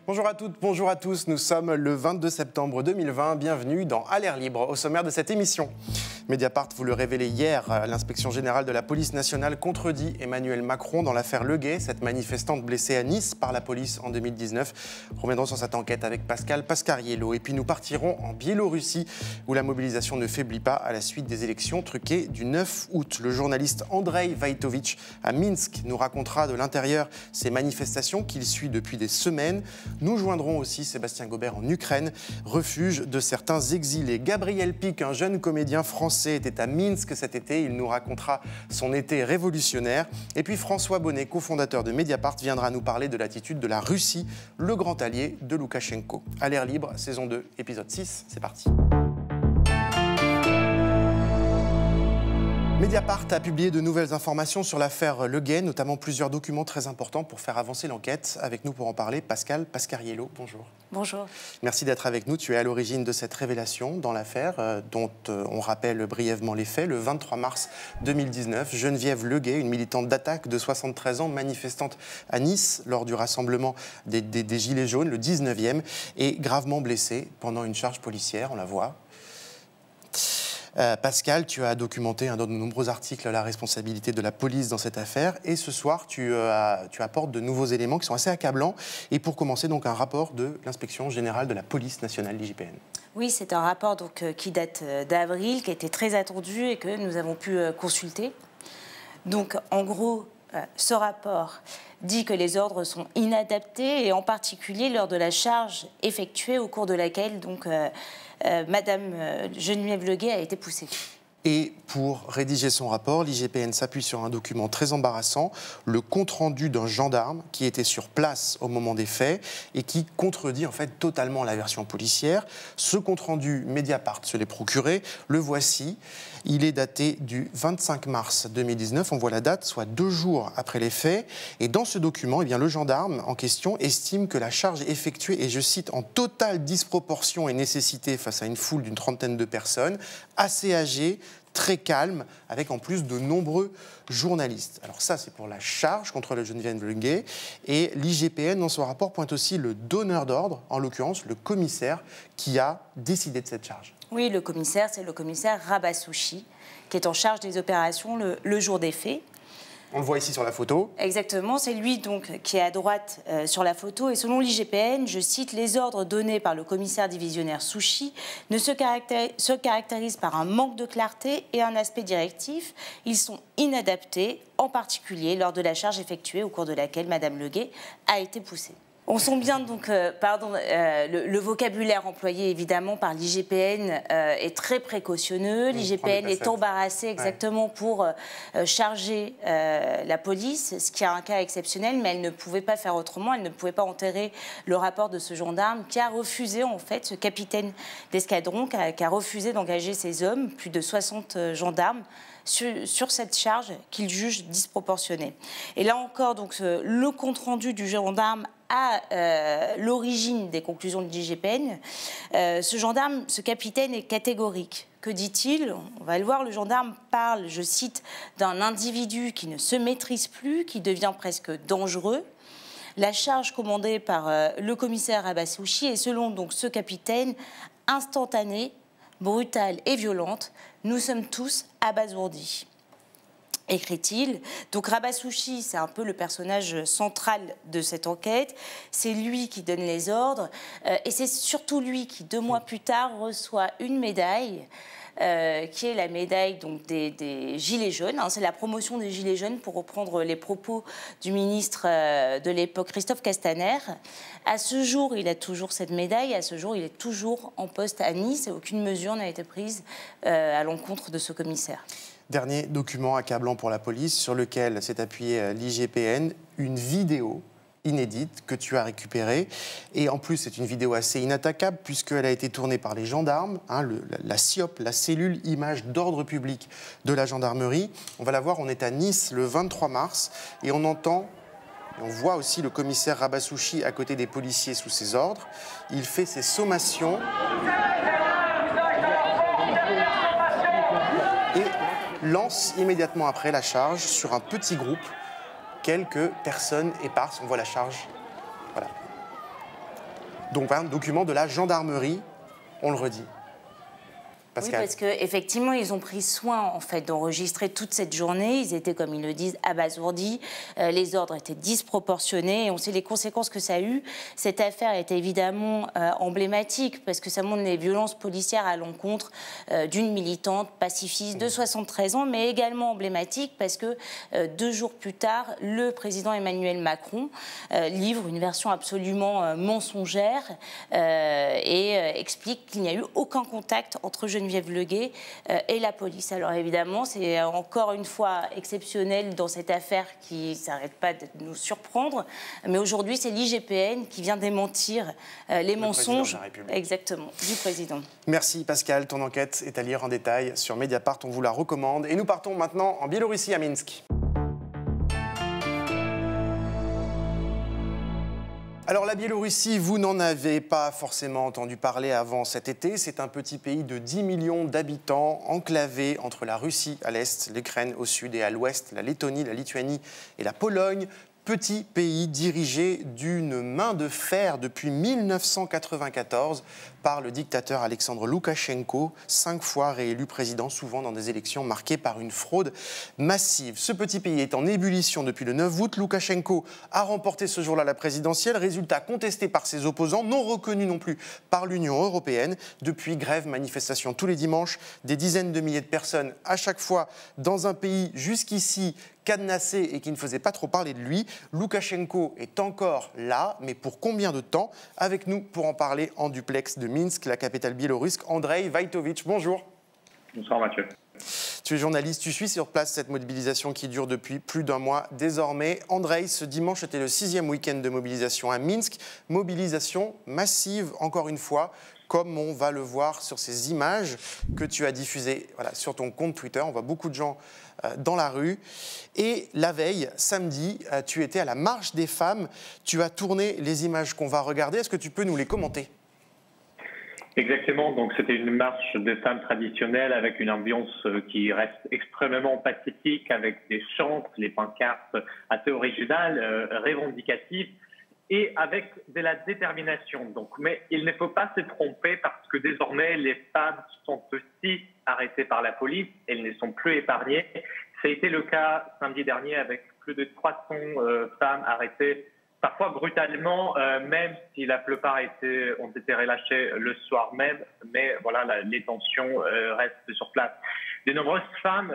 Bonjour à toutes, bonjour à tous. Nous sommes le 22 septembre 2020. Bienvenue dans À l'air libre. Au sommaire de cette émission, Mediapart vous le révélait hier, l'inspection générale de la police nationale contredit Emmanuel Macron dans l'affaire Leguet, cette manifestante blessée à Nice par la police en 2019. Reviendrons sur cette enquête avec Pascal Pascariello. Et puis nous partirons en Biélorussie où la mobilisation ne faiblit pas à la suite des élections truquées du 9 août. Le journaliste Andrei Vaitovitch à Minsk nous racontera de l'intérieur ces manifestations qu'il suit depuis des semaines. Nous joindrons aussi Sébastien Gobert en Ukraine, refuge de certains exilés. Gabriel Pic, un jeune comédien français, était à Minsk cet été. Il nous racontera son été révolutionnaire. Et puis François Bonnet, cofondateur de Mediapart, viendra nous parler de l'attitude de la Russie, le grand allié de Loukachenko. À l'air libre, saison 2, épisode 6, c'est parti. Mediapart a publié de nouvelles informations sur l'affaire Leguet, notamment plusieurs documents très importants pour faire avancer l'enquête. Avec nous pour en parler, Pascal Pascariello, bonjour. Bonjour. Merci d'être avec nous. Tu es à l'origine de cette révélation dans l'affaire, dont on rappelle brièvement les faits. Le 23 mars 2019, Geneviève Leguet, une militante d'Attac de 73 ans, manifestante à Nice lors du rassemblement des Gilets jaunes, le 19e, est gravement blessée pendant une charge policière, on la voit. Pascal, tu as documenté dans de nombreux articles la responsabilité de la police dans cette affaire et ce soir tu apportes de nouveaux éléments qui sont assez accablants et pour commencer donc un rapport de l'inspection générale de la police nationale, l'IGPN. Oui, c'est un rapport qui date d'avril, qui a été très attendu et que nous avons pu consulter. Donc en gros, ce rapport dit que les ordres sont inadaptés et en particulier lors de la charge effectuée au cours de laquelle Madame Geneviève Leguet a été poussée. Et pour rédiger son rapport, l'IGPN s'appuie sur un document très embarrassant, le compte-rendu d'un gendarme qui était sur place au moment des faits et qui contredit en fait totalement la version policière. Ce compte-rendu, Mediapart se l'est procuré, le voici. Il est daté du 25 mars 2019, on voit la date, soit 2 jours après les faits. Et dans ce document, le gendarme en question estime que la charge effectuée est, je cite, en totale disproportion et nécessité face à une foule d'une trentaine de personnes, assez âgées, très calme, avec en plus de nombreux journalistes. Alors ça, c'est pour la charge contre le Geneviève Leguet. Et l'IGPN, dans son rapport, pointe aussi le donneur d'ordre, en l'occurrence le commissaire, qui a décidé de cette charge. Oui, le commissaire, c'est le commissaire Rabassouchi, qui est en charge des opérations le jour des faits. On le voit ici sur la photo. Exactement, c'est lui donc qui est à droite sur la photo. Et selon l'IGPN, je cite, les ordres donnés par le commissaire divisionnaire Souchi se caractérisent par un manque de clarté et un aspect directif. Ils sont inadaptés, en particulier lors de la charge effectuée au cours de laquelle Madame Leguet a été poussée. On sent bien donc, le vocabulaire employé évidemment par l'IGPN est très précautionneux. L'IGPN est embarrassé exactement pour charger la police, ce qui est un cas exceptionnel, mais elle ne pouvait pas faire autrement. Elle ne pouvait pas enterrer le rapport de ce gendarme qui a refusé, en fait, ce capitaine d'escadron, qui a refusé d'engager ses hommes, plus de 60 gendarmes, sur cette charge qu'il juge disproportionnée. Et là encore, donc, le compte-rendu du gendarme à l'origine des conclusions de l'IGPN. Ce capitaine est catégorique. Que dit-il? On va le voir, le gendarme parle, je cite, d'un individu qui ne se maîtrise plus, qui devient presque dangereux. La charge commandée par le commissaire Rabassouchi est, selon donc, ce capitaine, instantanée, brutale et violente. Nous sommes tous abasourdis, écrit-il. Donc Rabassouchi, c'est un peu le personnage central de cette enquête. C'est lui qui donne les ordres et c'est surtout lui qui, 2 mois plus tard, reçoit une médaille qui est la médaille donc, des Gilets jaunes. C'est la promotion des Gilets jaunes, pour reprendre les propos du ministre de l'époque, Christophe Castaner. À ce jour, il a toujours cette médaille. À ce jour, il est toujours en poste à Nice et aucune mesure n'a été prise à l'encontre de ce commissaire. Dernier document accablant pour la police sur lequel s'est appuyé l'IGPN, une vidéo inédite que tu as récupérée. Et en plus, c'est une vidéo assez inattaquable puisqu'elle a été tournée par les gendarmes, la CIOP, la cellule image d'ordre public de la gendarmerie. On va la voir, on est à Nice le 23 mars et on voit aussi le commissaire Rabassouchi à côté des policiers sous ses ordres. Il fait ses sommations. Et lance immédiatement après la charge sur un petit groupe, quelques personnes éparses. On voit la charge. Voilà. Donc un document de la gendarmerie, on le redit. Pascal. Oui, parce qu'effectivement, ils ont pris soin en fait, d'enregistrer toute cette journée. Ils étaient, comme ils le disent, abasourdis. Les ordres étaient disproportionnés et on sait les conséquences que ça a eu. Cette affaire est évidemment emblématique parce que ça montre les violences policières à l'encontre d'une militante pacifiste de 73 ans, mais également emblématique parce que 2 jours plus tard, le président Emmanuel Macron livre une version absolument mensongère et explique qu'il n'y a eu aucun contact entre Geneviève Leguet et la police. Alors évidemment, c'est encore une fois exceptionnel dans cette affaire qui ne s'arrête pas de nous surprendre. Mais aujourd'hui, c'est l'IGPN qui vient démentir les mensonges exactement, du président. Merci Pascal. Ton enquête est à lire en détail sur Mediapart. On vous la recommande. Et nous partons maintenant en Biélorussie, à Minsk. Alors la Biélorussie, vous n'en avez pas forcément entendu parler avant cet été. C'est un petit pays de 10 millions d'habitants, enclavé entre la Russie à l'est, l'Ukraine au sud et à l'ouest, la Lettonie, la Lituanie et la Pologne. Petit pays dirigé d'une main de fer depuis 1994 par le dictateur Alexandre Loukachenko, 5 fois réélu président, souvent dans des élections marquées par une fraude massive. Ce petit pays est en ébullition depuis le 9 août. Loukachenko a remporté ce jour-là la présidentielle, résultat contesté par ses opposants, non reconnu non plus par l'Union européenne. Depuis, grève, manifestation tous les dimanches, des dizaines de milliers de personnes à chaque fois dans un pays jusqu'ici cadenassé et qui ne faisait pas trop parler de lui. Loukachenko est encore là, mais pour combien de temps? Avec nous pour en parler en duplex de Minsk, la capitale biélorusse, Andrei Vaitovitch. Bonjour. Bonsoir Mathieu. Tu es journaliste, tu suis sur place cette mobilisation qui dure depuis plus d'1 mois désormais. Andrei, ce dimanche était le 6e week-end de mobilisation à Minsk. Mobilisation massive, encore une fois, comme on va le voir sur ces images que tu as diffusées sur ton compte Twitter. On voit beaucoup de gens dans la rue. Et la veille, samedi, tu étais à la Marche des femmes. Tu as tourné les images qu'on va regarder. Est-ce que tu peux nous les commenter ? Exactement, donc c'était une marche de femmes traditionnelle avec une ambiance qui reste extrêmement pacifique, avec des chants, les pancartes assez originales, revendicatives, et avec de la détermination. Donc, mais il ne faut pas se tromper parce que désormais les femmes sont aussi arrêtées par la police, elles ne sont plus épargnées. Ça a été le cas samedi dernier avec plus de 300 femmes arrêtées, parfois brutalement, même si la plupart ont été relâchées le soir même, mais voilà, les tensions restent sur place. De nombreuses femmes,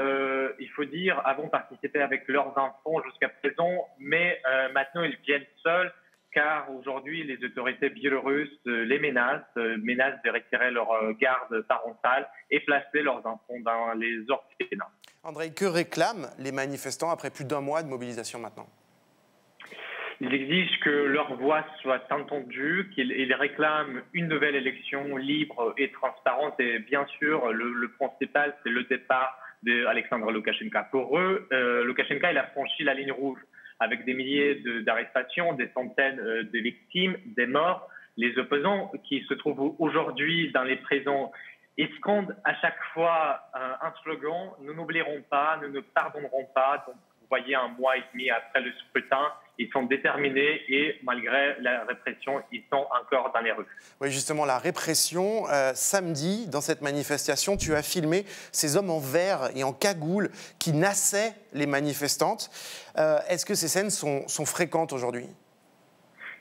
il faut dire, avons participé avec leurs enfants jusqu'à présent, mais maintenant ils viennent seuls, car aujourd'hui les autorités biélorusses les menacent de retirer leur garde parentale et placer leurs enfants dans les orphelinats. Andrei, que réclament les manifestants après plus d'1 mois de mobilisation maintenant ? Ils exigent que leur voix soit entendue, qu'ils réclament une nouvelle élection libre et transparente. Et bien sûr, le principal, c'est le départ d'Alexandre Loukachenko. Pour eux, Loukachenko, il a franchi la ligne rouge avec des milliers d'arrestations, des centaines de victimes, des morts. Les opposants qui se trouvent aujourd'hui dans les prisons, ils scandent à chaque fois un slogan « Nous n'oublierons pas, nous ne pardonnerons pas ». Donc, vous voyez, 1 mois et demi après le scrutin, ils sont déterminés et malgré la répression, ils sont encore dans les rues. Oui, justement, la répression. Samedi, dans cette manifestation, tu as filmé ces hommes en vert et en cagoule qui nassaient les manifestantes. Est-ce que ces scènes sont fréquentes aujourd'hui ?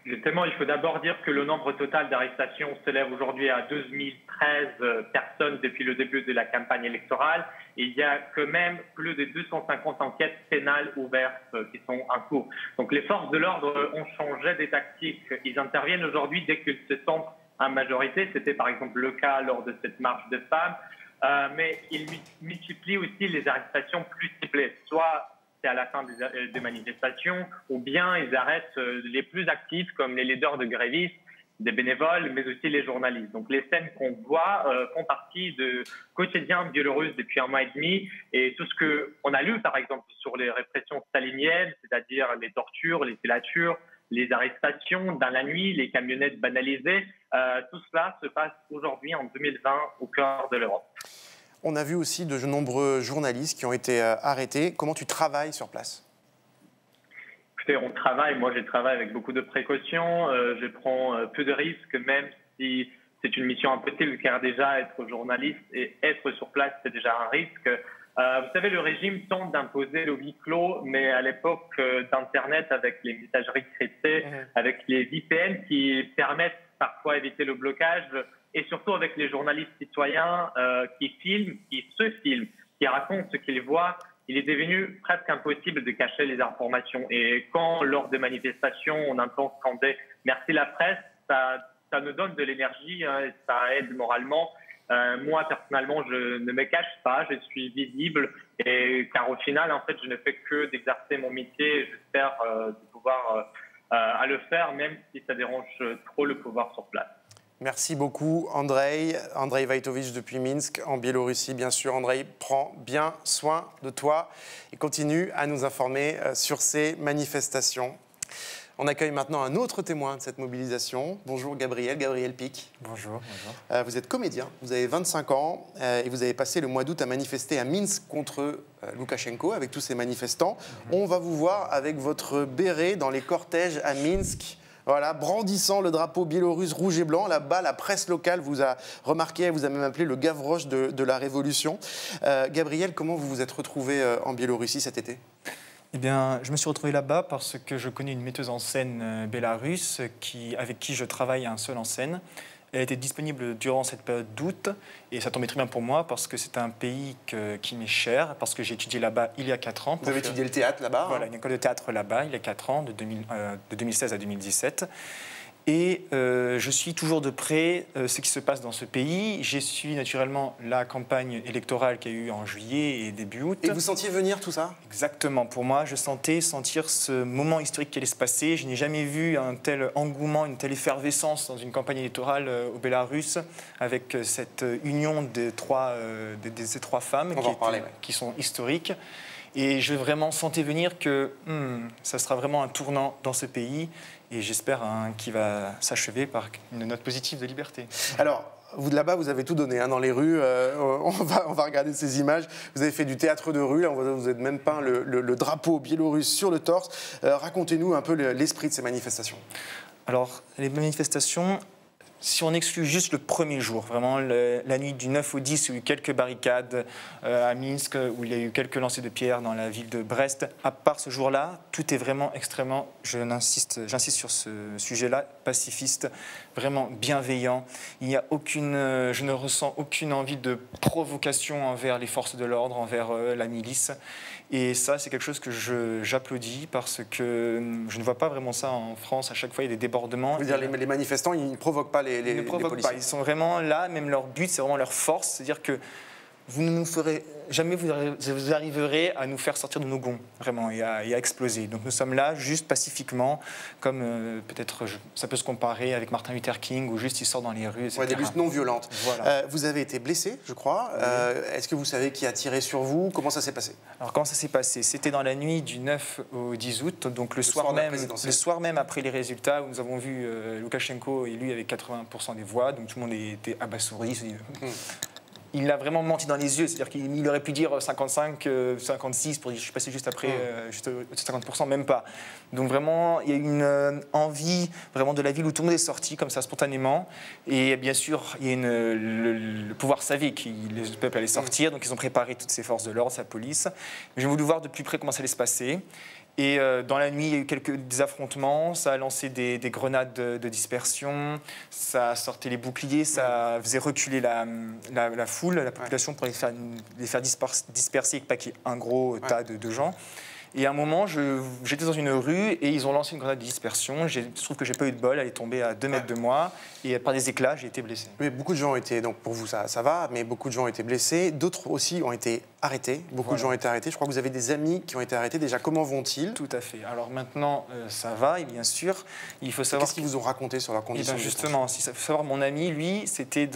Justement, il faut d'abord dire que le nombre total d'arrestations s'élève aujourd'hui à 2013 personnes depuis le début de la campagne électorale. Et il y a quand même plus de 250 enquêtes pénales ouvertes qui sont en cours. Donc les forces de l'ordre ont changé des tactiques. Ils interviennent aujourd'hui dès qu'ils se sentent en majorité. C'était par exemple le cas lors de cette marche de femmes. Mais ils multiplient aussi les arrestations plus ciblées. Soit c'est à la fin des manifestations, ou bien ils arrêtent les plus actifs comme les leaders de grévistes, des bénévoles, mais aussi les journalistes. Donc les scènes qu'on voit font partie du quotidien biélorusse depuis 1 mois et demi. Et tout ce qu'on a lu, par exemple, sur les répressions staliniennes, c'est-à-dire les tortures, les filatures, les arrestations dans la nuit, les camionnettes banalisées, tout cela se passe aujourd'hui en 2020 au cœur de l'Europe. On a vu aussi de nombreux journalistes qui ont été arrêtés. Comment tu travailles sur place ? Il Écoutez, on travaille. Moi, je travaille avec beaucoup de précautions. Je prends peu de risques, même si c'est une mission impossible, car déjà être journaliste et être sur place, c'est déjà un risque. Vous savez, le régime tente d'imposer le huis clos, mais à l'époque d'Internet, avec les messageries cryptées, avec les VPN qui permettent parfois d'éviter le blocage, et surtout avec les journalistes citoyens qui filment, qui se filment, qui racontent ce qu'ils voient, il est devenu presque impossible de cacher les informations. Et quand, lors des manifestations, on entend scander « merci la presse », ça nous donne de l'énergie, hein, et ça aide moralement. Moi, personnellement, je ne me cache pas, je suis visible, car au final, en fait, je ne fais que d'exercer mon métier et j'espère de pouvoir à le faire, même si ça dérange trop le pouvoir sur place. Merci beaucoup, Andrei Wojtowicz depuis Minsk, en Biélorussie. Bien sûr, Andrei, prends bien soin de toi et continue à nous informer sur ces manifestations. On accueille maintenant un autre témoin de cette mobilisation. Bonjour Gabriel Pic. Bonjour. Vous êtes comédien, vous avez 25 ans et vous avez passé le mois d'août à manifester à Minsk contre Loukachenko avec tous ces manifestants. On va vous voir avec votre béret dans les cortèges à Minsk. Voilà, brandissant le drapeau biélorusse rouge et blanc. Là-bas, la presse locale vous a remarqué, elle vous a même appelé le Gavroche de la Révolution. Gabriel, comment vous vous êtes retrouvé en Biélorussie cet été ? Eh bien, je me suis retrouvé là-bas parce que je connais une metteuse en scène bélarusse avec qui je travaille un seul en scène. Elle était disponible durant cette période d'août et ça tombait très bien pour moi parce que c'est un pays qui m'est cher, parce que j'ai étudié là-bas il y a 4 ans. Vous avez étudié le théâtre là-bas ? Voilà, une école de théâtre là-bas il y a 4 ans, de 2016 à 2017. Et je suis toujours de près ce qui se passe dans ce pays. J'ai suivi naturellement la campagne électorale qu'il y a eu en juillet et début août. Et vous sentiez venir tout ça ? Exactement. Pour moi, je sentir ce moment historique qui allait se passer. Je n'ai jamais vu un tel engouement, une telle effervescence dans une campagne électorale au Bélarus, avec cette union de ces trois femmes qui sont historiques. Et je vraiment sentais venir que ça sera vraiment un tournant dans ce pays. Et j'espère qu'il va s'achever par une note positive de liberté. Alors, vous là-bas, vous avez tout donné dans les rues. On va regarder ces images. Vous avez fait du théâtre de rue. Là, vous avez même peint le drapeau biélorusse sur le torse. Racontez-nous un peu l'esprit de ces manifestations. Alors, les manifestations, si on exclut juste le premier jour, vraiment la nuit du 9 au 10, où il y a eu quelques barricades à Minsk, où il y a eu quelques lancers de pierres dans la ville de Brest, à part ce jour-là, tout est vraiment extrêmement, j'insiste sur ce sujet-là, pacifiste, vraiment bienveillant. Il y a je ne ressens aucune envie de provocation envers les forces de l'ordre, envers la milice. Et ça, c'est quelque chose que j'applaudis parce que je ne vois pas vraiment ça en France. À chaque fois, il y a des débordements. Vous veux dire, les manifestants, ils ne provoquent pas les policiers ? Ils ne provoquent pas. Ils sont vraiment là, même leur but, c'est vraiment leur force. C'est-à-dire que vous ne nous ferez jamais, vous arriverez à nous faire sortir de nos gonds, vraiment, et à exploser. Donc nous sommes là juste pacifiquement, comme peut-être ça peut se comparer avec Martin Luther King, où juste il sort dans les rues, etc. Ouais, des luttes non violentes. Voilà. Vous avez été blessé, je crois. Oui. Est-ce que vous savez qui a tiré sur vous ? Comment ça s'est passé ? Alors comment ça s'est passé ? C'était dans la nuit du 9 au 10 août, donc le soir même après les résultats, où nous avons vu Loukachenko élu avec 80% des voix, donc tout le monde était abasourdi. Il a vraiment menti dans les yeux, c'est-à-dire qu'il aurait pu dire 55, 56, pour dire je suis passé juste après, juste 50%, même pas. Donc vraiment, il y a une envie vraiment de la ville où tout le monde est sorti comme ça spontanément. Et bien sûr, il y a le pouvoir savait que le peuple allait sortir, donc ils ont préparé toutes ces forces de l'ordre, sa police. J'ai voulu voir de plus près comment ça allait se passer. Et dans la nuit, il y a eu des affrontements, ça a lancé des grenades de dispersion, ça sortait les boucliers, ça faisait reculer la foule, la population, pour les faire disperser et pas qu'il y ait un gros tas de gens. Et à un moment, j'étais dans une rue et ils ont lancé une grenade de dispersion. Je trouve que j'ai pas eu de bol, elle est tombée à 2 mètres de moi et par des éclats, j'ai été blessé. Mais beaucoup de gens ont été, donc pour vous ça va, mais beaucoup de gens ont été blessés. D'autres aussi ont été arrêtés. Beaucoup de gens ont été arrêtés. Je crois que vous avez des amis qui ont été arrêtés. Déjà, comment vont-ils ? Tout à fait. Alors maintenant, ça va, et bien sûr, il faut savoir. Qu'est-ce qu'ils vous ont raconté sur leurs conditions ? Justement, il faut savoir, mon ami, lui, c'était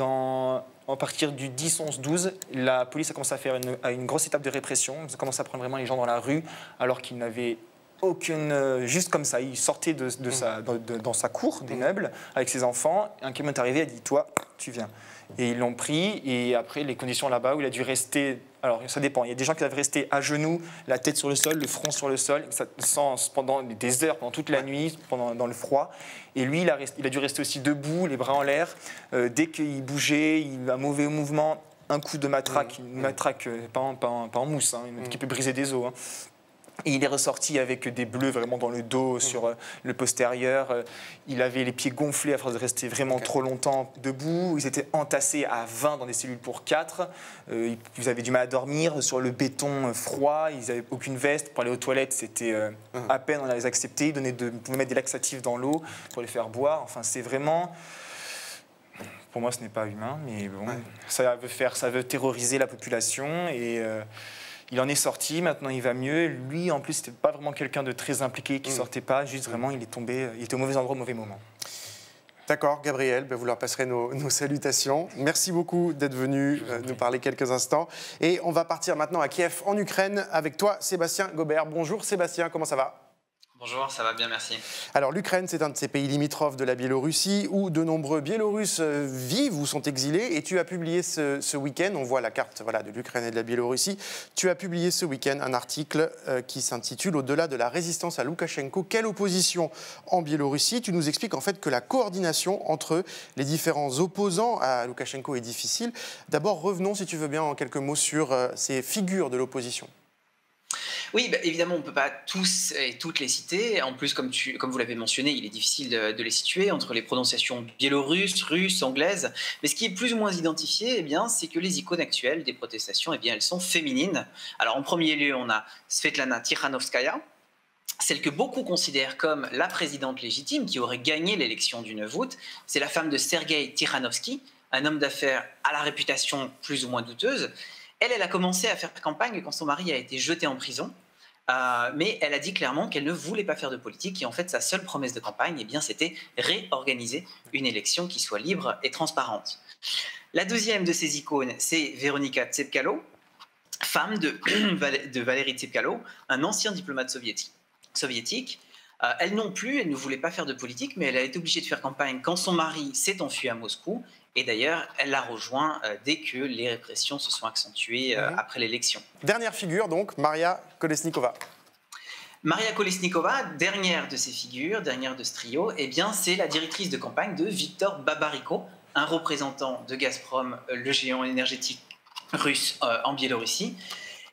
à partir du 10, 11, 12, la police a commencé à faire une grosse étape de répression. Ils ont commencé à prendre vraiment les gens dans la rue, alors qu'ils n'avaient juste comme ça, il sortait dans sa cour des meubles avec ses enfants. Un camion est arrivé, il a dit toi, tu viens. Et ils l'ont pris. Et après, les conditions là-bas où il a dû rester. Alors, ça dépend. Il y a des gens qui doivent rester à genoux, la tête sur le sol, le front sur le sol, pendant des heures, pendant toute la nuit, dans le froid. Et lui, il a dû rester aussi debout, les bras en l'air. Dès qu'il bougeait, il a un mauvais mouvement, un coup de matraque, une matraque pas en mousse, qui peut briser des os. Et il est ressorti avec des bleus vraiment dans le dos, sur le postérieur. Il avait les pieds gonflés à force de rester vraiment trop longtemps debout. Ils étaient entassés à 20 dans des cellules pour 4. Ils avaient du mal à dormir sur le béton froid. Ils n'avaient aucune veste. Pour aller aux toilettes, c'était à peine on les acceptait. Ils pouvaient mettre des laxatifs dans l'eau pour les faire boire. Enfin, c'est vraiment... Pour moi, ce n'est pas humain, mais bon, ça veut terroriser la population et... il en est sorti, maintenant il va mieux. Lui, en plus, c'était pas vraiment quelqu'un de très impliqué, qui sortait pas, juste vraiment, il était au mauvais endroit, au mauvais moment. D'accord, Gabriel, vous leur passerez nos salutations. Merci beaucoup d'être venu nous parler quelques instants. Et on va partir maintenant à Kiev, en Ukraine, avec toi, Sébastien Gobert. Bonjour Sébastien, comment ça va ? Bonjour, ça va bien, merci. Alors l'Ukraine, c'est un de ces pays limitrophes de la Biélorussie où de nombreux Biélorusses vivent ou sont exilés. Et tu as publié ce week-end, on voit la carte de l'Ukraine et de la Biélorussie, tu as publié ce week-end un article qui s'intitule « Au-delà de la résistance à Loukachenko, quelle opposition en Biélorussie ?» Tu nous expliques en fait que la coordination entre les différents opposants à Loukachenko est difficile. D'abord, revenons, si tu veux bien, en quelques mots sur ces figures de l'opposition. Oui, évidemment, on ne peut pas tous et toutes les citer. En plus, comme vous l'avez mentionné, il est difficile de les situer entre les prononciations biélorusses, russes, anglaises. Mais ce qui est plus ou moins identifié, c'est que les icônes actuelles des protestations, elles sont féminines. Alors, en premier lieu, on a Svetlana Tikhanovskaya, celle que beaucoup considèrent comme la présidente légitime qui aurait gagné l'élection du 9 août. C'est la femme de Sergei Tikhanovsky, un homme d'affaires à la réputation plus ou moins douteuse. Elle a commencé à faire campagne quand son mari a été jeté en prison, mais elle a dit clairement qu'elle ne voulait pas faire de politique et en fait sa seule promesse de campagne, c'était réorganiser une élection qui soit libre et transparente. La deuxième de ces icônes, c'est Veronika Tsepkalo, femme de Valéry Tsepkalo, un ancien diplomate soviétique. Elle non plus, elle ne voulait pas faire de politique, mais elle a été obligée de faire campagne quand son mari s'est enfui à Moscou. Et d'ailleurs, elle l'a rejoint dès que les répressions se sont accentuées après l'élection. Dernière figure, donc, Maria Kolesnikova. Maria Kolesnikova, dernière de ces figures, dernière de ce trio, c'est la directrice de campagne de Viktor Babariko, un représentant de Gazprom, le géant énergétique russe en Biélorussie.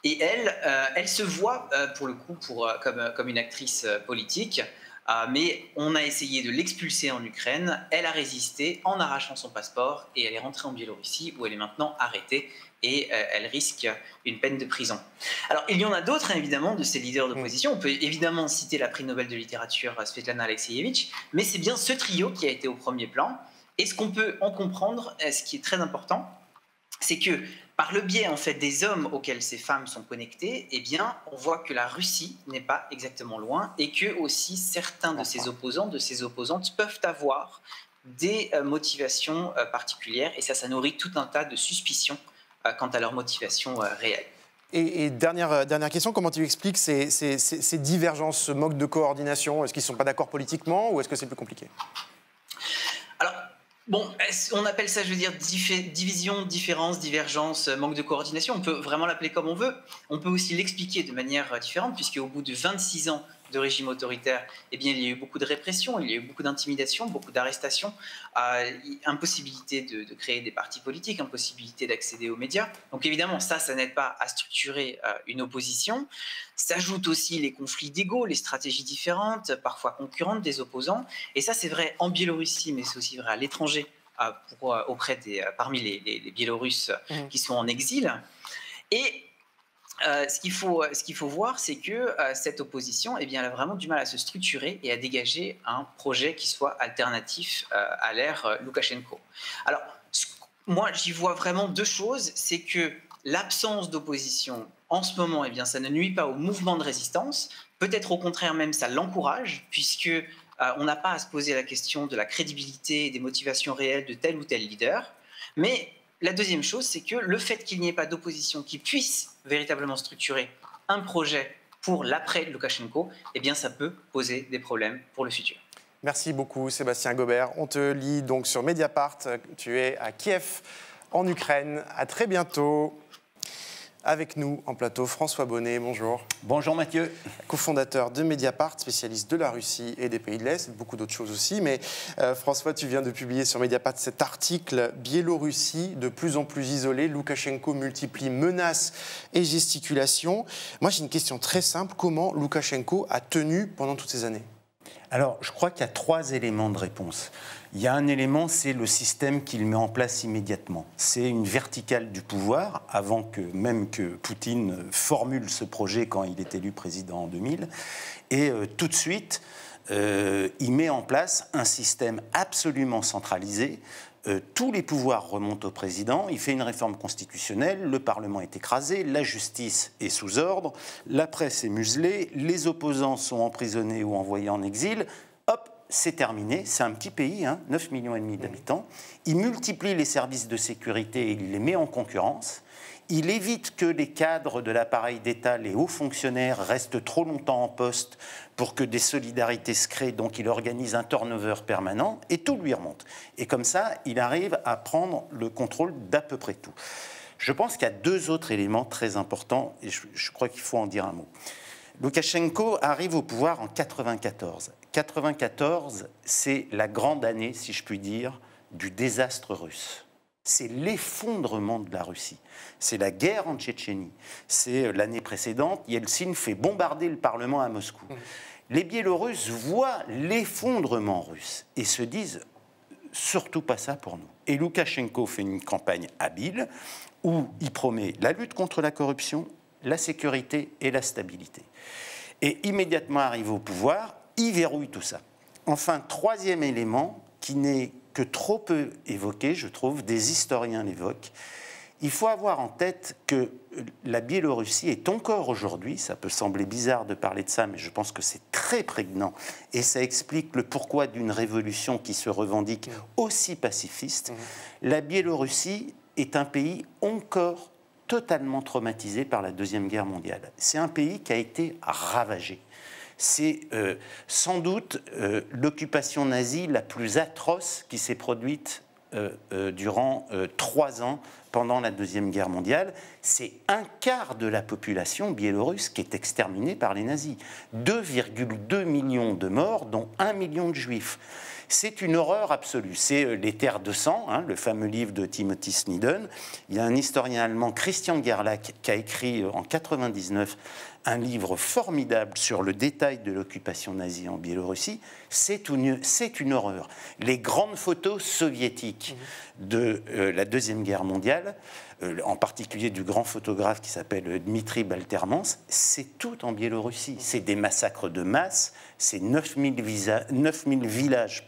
Et elle se voit, pour le coup, comme une actrice politique. Mais on a essayé de l'expulser en Ukraine, elle a résisté en arrachant son passeport et elle est rentrée en Biélorussie où elle est maintenant arrêtée et elle risque une peine de prison. Alors il y en a d'autres évidemment de ces leaders d'opposition, on peut évidemment citer la prix Nobel de littérature Svetlana Alexievitch, mais c'est bien ce trio qui a été au premier plan et ce qu'on peut en comprendre, ce qui est très important, c'est que par le biais en fait des hommes auxquels ces femmes sont connectées, on voit que la Russie n'est pas exactement loin et que aussi certains de ces opposants, de ces opposantes peuvent avoir des motivations particulières et ça nourrit tout un tas de suspicions quant à leur motivation réelle. Et dernière question, comment tu expliques ces divergences, ce manque de coordination? Est-ce qu'ils ne sont pas d'accord politiquement ou est-ce que c'est plus compliqué? Alors, on appelle ça, division, différence, divergence, manque de coordination. On peut vraiment l'appeler comme on veut. On peut aussi l'expliquer de manière différente, puisque au bout de 26 ans de régime autoritaire, il y a eu beaucoup de répression, il y a eu beaucoup d'intimidation, beaucoup d'arrestations, impossibilité de créer des partis politiques, impossibilité d'accéder aux médias. Donc évidemment, ça n'aide pas à structurer une opposition. S'ajoutent aussi les conflits d'ego, les stratégies différentes, parfois concurrentes des opposants. Et ça, c'est vrai en Biélorussie, mais c'est aussi vrai à l'étranger, parmi les Biélorusses qui sont en exil. Et ce qu'il faut voir, c'est que cette opposition, elle a vraiment du mal à se structurer et à dégager un projet qui soit alternatif à l'ère Loukachenko. Alors, moi, j'y vois vraiment deux choses. C'est que l'absence d'opposition, en ce moment, ça ne nuit pas au mouvement de résistance. Peut-être au contraire même, ça l'encourage, puisque on n'a pas à se poser la question de la crédibilité et des motivations réelles de tel ou tel leader. Mais la deuxième chose, c'est que le fait qu'il n'y ait pas d'opposition qui puisse véritablement structurer un projet pour l'après Loukachenko, eh bien ça peut poser des problèmes pour le futur. Merci beaucoup Sébastien Gobert. On te lit donc sur Mediapart. Tu es à Kiev, en Ukraine. À très bientôt. Avec nous en plateau, François Bonnet, bonjour. Bonjour Mathieu. Cofondateur de Mediapart, spécialiste de la Russie et des pays de l'Est, beaucoup d'autres choses aussi. Mais François, tu viens de publier sur Mediapart cet article « Biélorussie, de plus en plus isolée, Loukachenko multiplie menaces et gesticulations ». Moi, j'ai une question très simple. Comment Loukachenko a tenu pendant toutes ces années ? Alors, je crois qu'il y a 3 éléments de réponse. Il y a un élément, c'est le système qu'il met en place immédiatement. C'est une verticale du pouvoir, avant que même que Poutine formule ce projet quand il est élu président en 2000. Et tout de suite, il met en place un système absolument centralisé. Tous les pouvoirs remontent au président, il fait une réforme constitutionnelle, le Parlement est écrasé, la justice est sous ordre, la presse est muselée, les opposants sont emprisonnés ou envoyés en exil. Hop, c'est terminé, c'est un petit pays, 9,5 millions d'habitants. Il multiplie les services de sécurité et il les met en concurrence. Il évite que les cadres de l'appareil d'État, les hauts fonctionnaires, restent trop longtemps en poste pour que des solidarités se créent. Donc il organise un turnover permanent et tout lui remonte. Et comme ça, il arrive à prendre le contrôle d'à peu près tout. Je pense qu'il y a 2 autres éléments très importants et je crois qu'il faut en dire un mot. Loukachenko arrive au pouvoir en 1994. 1994, c'est la grande année, si je puis dire, du désastre russe. C'est l'effondrement de la Russie. C'est la guerre en Tchétchénie. C'est l'année précédente, Yeltsin fait bombarder le Parlement à Moscou. Les Biélorusses voient l'effondrement russe et se disent « surtout pas ça pour nous ». Et Loukachenko fait une campagne habile où il promet la lutte contre la corruption, la sécurité et la stabilité. Et immédiatement arrivé au pouvoir, il verrouille tout ça. Enfin, 3e élément qui n'est que trop peu évoqué, je trouve, des historiens l'évoquent. Il faut avoir en tête que la Biélorussie est encore aujourd'hui, ça peut sembler bizarre de parler de ça, mais je pense que c'est très prégnant, et ça explique le pourquoi d'une révolution qui se revendique aussi pacifiste. La Biélorussie est un pays encore totalement traumatisé par la Deuxième Guerre mondiale. C'est un pays qui a été ravagé. C'est sans doute l'occupation nazie la plus atroce qui s'est produite durant 3 ans pendant la Deuxième Guerre mondiale. C'est 1/4 de la population biélorusse qui est exterminée par les nazis. 2,2 millions de morts, dont 1 million de juifs. C'est une horreur absolue. C'est Les Terres de sang, le fameux livre de Timothy Snedden. Il y a un historien allemand, Christian Gerlach, qui a écrit en 1999 un livre formidable sur le détail de l'occupation nazie en Biélorussie. C'est une horreur. Les grandes photos soviétiques de la Deuxième Guerre mondiale, en particulier du grand photographe qui s'appelle Dmitri Baltermans, c'est tout en Biélorussie. C'est des massacres de masse, c'est 9000 villages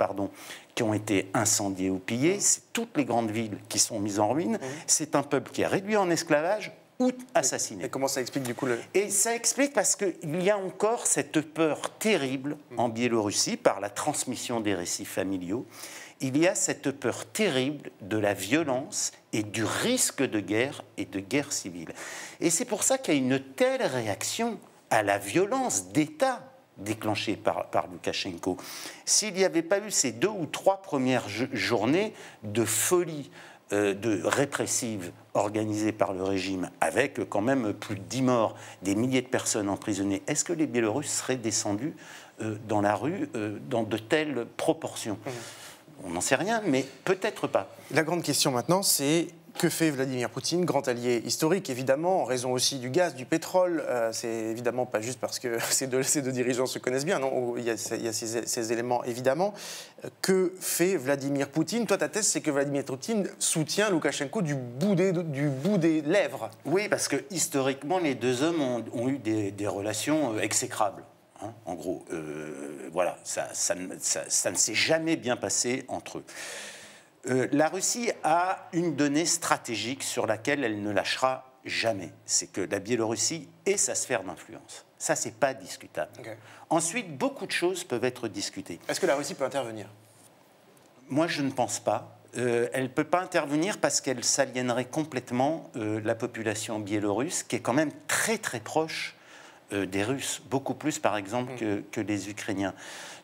qui ont été incendiés ou pillés, c'est toutes les grandes villes qui sont mises en ruine, c'est un peuple qui est réduit en esclavage ou assassiné. Et comment ça explique du coup Et ça explique parce qu'il y a encore cette peur terrible en Biélorussie par la transmission des récits familiaux. Il y a cette peur terrible de la violence et du risque de guerre et de guerre civile. Et c'est pour ça qu'il y a une telle réaction à la violence d'État déclenchée par Loukachenko. S'il n'y avait pas eu ces 2 ou 3 premières journées de folie répressive organisée par le régime, avec quand même plus de 10 morts, des milliers de personnes emprisonnées, est-ce que les Biélorusses seraient descendus dans la rue dans de telles proportions ? On n'en sait rien, mais peut-être pas. La grande question maintenant, c'est que fait Vladimir Poutine, grand allié historique, évidemment, en raison aussi du gaz, du pétrole. C'est évidemment pas juste parce que ces deux dirigeants se connaissent bien, non, il y a ces éléments, évidemment. Que fait Vladimir Poutine ? Toi, ta thèse, c'est que Vladimir Poutine soutient Loukachenko du bout des lèvres. Oui, parce que historiquement, les 2 hommes ont eu des relations exécrables. En gros, voilà, ça ne s'est jamais bien passé entre eux. La Russie a une donnée stratégique sur laquelle elle ne lâchera jamais. C'est que la Biélorussie est sa sphère d'influence. Ça, c'est pas discutable. Okay. Ensuite, beaucoup de choses peuvent être discutées. Est-ce que la Russie peut intervenir ? Moi, je ne pense pas. Elle ne peut pas intervenir parce qu'elle s'aliénerait complètement la population biélorusse, qui est quand même très très proche des Russes, beaucoup plus par exemple que les Ukrainiens.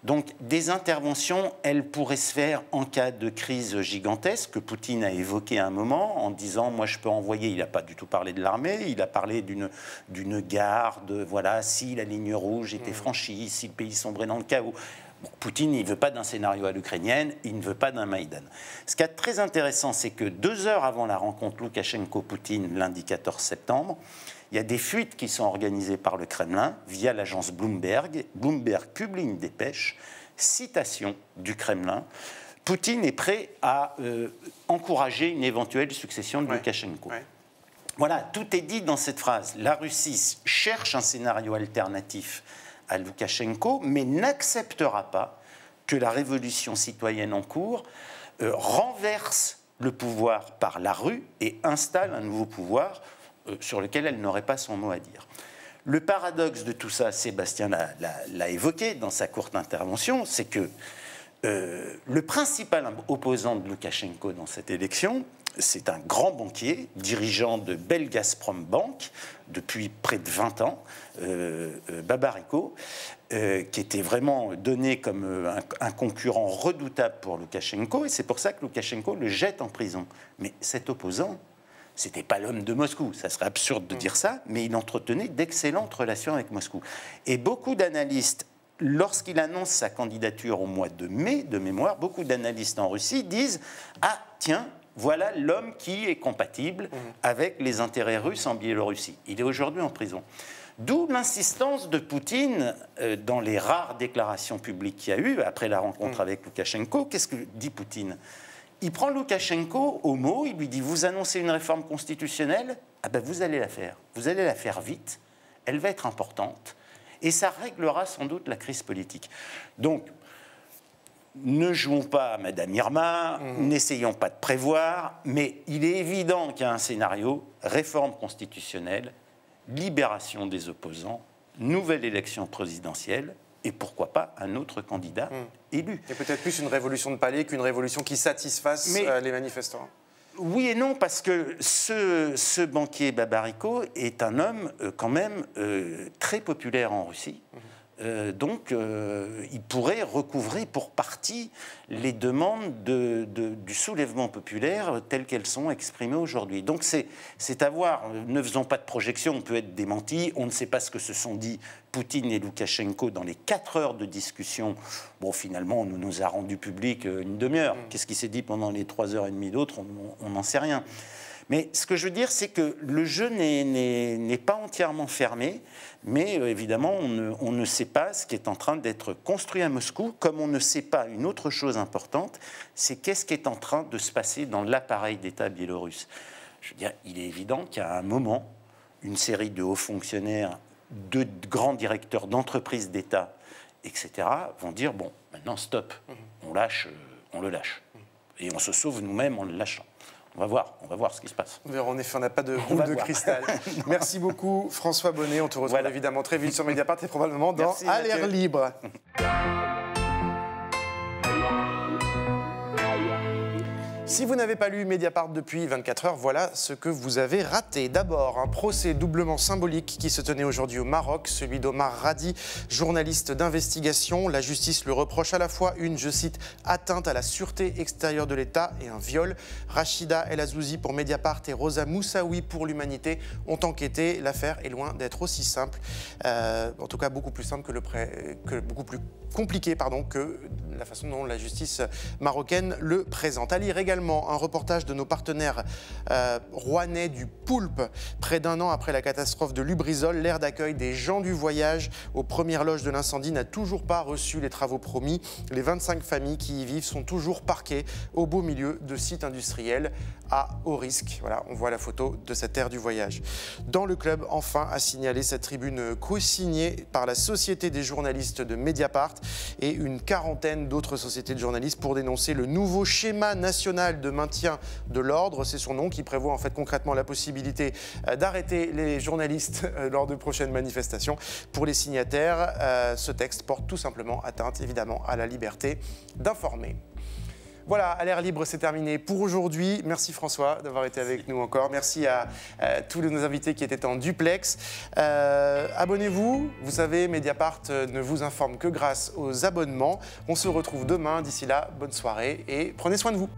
Donc des interventions, elles pourraient se faire en cas de crise gigantesque, que Poutine a évoqué à un moment, en disant « moi je peux envoyer », il n'a pas du tout parlé de l'armée, il a parlé d'une garde, voilà, si la ligne rouge était franchie, si le pays sombrait dans le chaos. Bon, Poutine, il ne veut pas d'un scénario à l'ukrainienne, il ne veut pas d'un Maïdan. Ce qui est très intéressant, c'est que 2 heures avant la rencontre Loukachenko-Poutine, lundi 14 septembre, il y a des fuites qui sont organisées par le Kremlin via l'agence Bloomberg. Bloomberg publie une dépêche, citation du Kremlin. Poutine est prêt à encourager une éventuelle succession de Loukachenko. Ouais. Voilà, tout est dit dans cette phrase. La Russie cherche un scénario alternatif à Loukachenko, mais n'acceptera pas que la révolution citoyenne en cours renverse le pouvoir par la rue et installe un nouveau pouvoir sur lequel elle n'aurait pas son mot à dire. Le paradoxe de tout ça, Sébastien l'a évoqué dans sa courte intervention, c'est que le principal opposant de Loukachenko dans cette élection, c'est un grand banquier, dirigeant de Belgazprom Bank depuis près de 20 ans, Babariko, qui était vraiment donné comme un concurrent redoutable pour Loukachenko, et c'est pour ça que Loukachenko le jette en prison. Mais cet opposant, c'était pas l'homme de Moscou, ça serait absurde de dire ça, mais il entretenait d'excellentes relations avec Moscou. Et beaucoup d'analystes, lorsqu'il annonce sa candidature au mois de mai, de mémoire, beaucoup d'analystes en Russie disent « Ah, tiens, voilà l'homme qui est compatible avec les intérêts russes en Biélorussie. Il est aujourd'hui en prison. » D'où l'insistance de Poutine dans les rares déclarations publiques qu'il y a eu après la rencontre avec Loukachenko. Qu'est-ce que dit Poutine ? Il prend Loukachenko au mot, il lui dit « Vous annoncez une réforme constitutionnelle ? Ah ben vous allez la faire. Vous allez la faire vite, elle va être importante, et ça réglera sans doute la crise politique. » Donc, ne jouons pas à Madame Irma, n'essayons pas de prévoir, mais il est évident qu'il y a un scénario, réforme constitutionnelle, libération des opposants, nouvelle élection présidentielle, et pourquoi pas un autre candidat élu. Et peut-être plus une révolution de palais qu'une révolution qui satisfasse les manifestants. Oui et non, parce que ce banquier Babariko est un homme quand même très populaire en Russie. Donc, il pourrait recouvrer pour partie les demandes du soulèvement populaire telles qu'elles sont exprimées aujourd'hui. Donc, c'est à voir. Ne faisons pas de projection, on peut être démenti. On ne sait pas ce que se sont dit Poutine et Loukachenko dans les 4 heures de discussion. Bon, finalement, on nous a rendu public une demi-heure. Qu'est-ce qui s'est dit pendant les 3h30 d'autres ? On n'en sait rien. Mais ce que je veux dire, c'est que le jeu n'est pas entièrement fermé, mais évidemment, on ne sait pas ce qui est en train d'être construit à Moscou, comme on ne sait pas une autre chose importante, c'est qu'est-ce qui est en train de se passer dans l'appareil d'État biélorusse. Je veux dire, il est évident qu'à un moment, une série de hauts fonctionnaires, de grands directeurs d'entreprises d'État, etc., vont dire, bon, maintenant, stop, on le lâche. Et on se sauve nous-mêmes en le lâchant. On va voir ce qui se passe. En effet, on n'a pas de boule de cristal. Merci beaucoup, François Bonnet. On te retrouve évidemment très vite sur Mediapart et probablement dans À l'air libre. Si vous n'avez pas lu Mediapart depuis 24 heures, voilà ce que vous avez raté. D'abord, un procès doublement symbolique qui se tenait aujourd'hui au Maroc, celui d'Omar Radi, journaliste d'investigation. La justice lui reproche à la fois une, je cite, atteinte à la sûreté extérieure de l'État et un viol. Rachida El Azouzi pour Mediapart et Rosa Moussaoui pour l'Humanité ont enquêté. L'affaire est loin d'être aussi simple, en tout cas beaucoup plus simple beaucoup plus compliqué que la façon dont la justice marocaine le présente. À lire également un reportage de nos partenaires rouennais du Poulpe. Près d'un an après la catastrophe de Lubrizol, l'aire d'accueil des gens du voyage aux premières loges de l'incendie n'a toujours pas reçu les travaux promis. Les 25 familles qui y vivent sont toujours parquées au beau milieu de sites industriels à haut risque. Voilà, on voit la photo de cette aire du voyage. Dans le club, enfin, a signalé cette tribune co-signée par la Société des journalistes de Mediapart et une quarantaine d'autres sociétés de journalistes pour dénoncer le nouveau schéma national de maintien de l'ordre. C'est son nom qui prévoit en fait concrètement la possibilité d'arrêter les journalistes lors de prochaines manifestations. Pour les signataires, ce texte porte tout simplement atteinte évidemment à la liberté d'informer. Voilà, à l'air libre, c'est terminé pour aujourd'hui. Merci François d'avoir été avec nous encore. Merci à tous nos invités qui étaient en duplex. Abonnez-vous. Vous savez, Mediapart ne vous informe que grâce aux abonnements. On se retrouve demain. D'ici là, bonne soirée et prenez soin de vous.